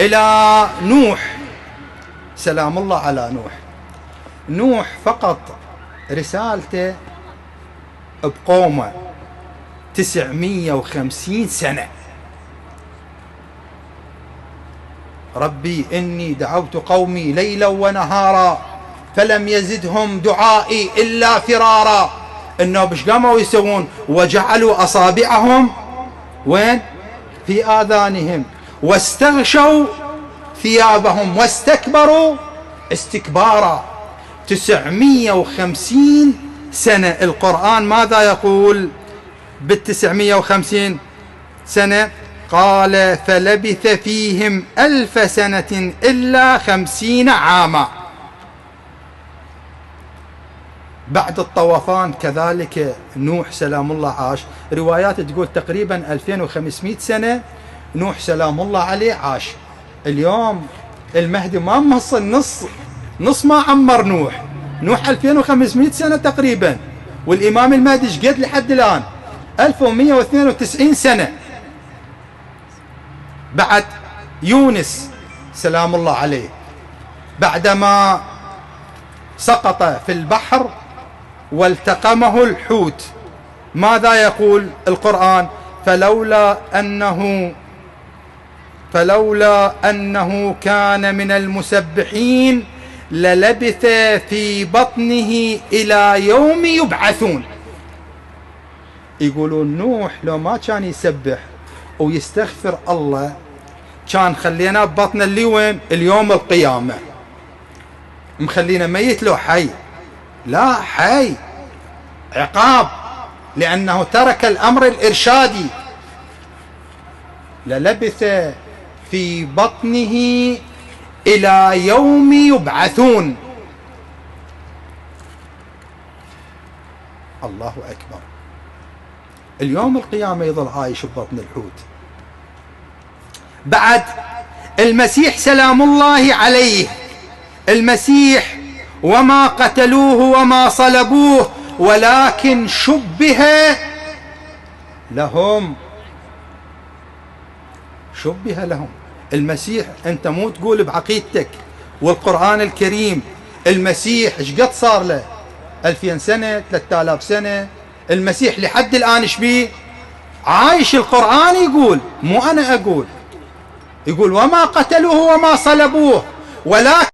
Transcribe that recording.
إلى نوح سلام الله على نوح. نوح فقط رسالته بقومه 950 سنة. ربي إني دعوت قومي ليلا ونهارا فلم يزدهم دعائي إلا فرارا. إنه بش قاموا يسوون؟ وجعلوا أصابعهم وين؟ في آذانهم واستغشوا ثيابهم واستكبروا استكبارا. 950 سنة. القرآن ماذا يقول بال950 سنة؟ قال فلبث فيهم 1000 سنة إلا 50 عاما. بعد الطوفان كذلك نوح سلام الله عاش. روايات تقول تقريبا 2500 سنة نوح سلام الله عليه عاش. اليوم المهدي ما موصل نص ما عمر نوح. نوح 2500 سنة تقريبا، والإمام المهدي شقد لحد الآن 1192 سنة. بعد يونس سلام الله عليه بعدما سقط في البحر والتقمه الحوت، ماذا يقول القرآن؟ فلولا أنه كان من المسبحين للبث في بطنه إلى يوم يبعثون. يقولون نوح لو ما كان يسبح ويستغفر الله كان خلينا ببطن اللي وين؟ اليوم القيامة. مخلينا ميت لو حي؟ لا، حي. عقاب لأنه ترك الأمر الإرشادي. للبث في بطنه إلى يوم يبعثون. الله أكبر. اليوم القيامة يظل عايش ببطن الحوت. بعد المسيح سلام الله عليه، المسيح وما قتلوه وما صلبوه ولكن شبه لهم. شبه لهم. المسيح انت مو تقول بعقيدتك والقرآن الكريم المسيح ايش قد صار له؟ 2000 سنة 3000 سنة. المسيح لحد الآن ايش بيه؟ عايش. القرآن يقول مو أنا أقول. يقول وما قتلوه وما صلبوه ولكن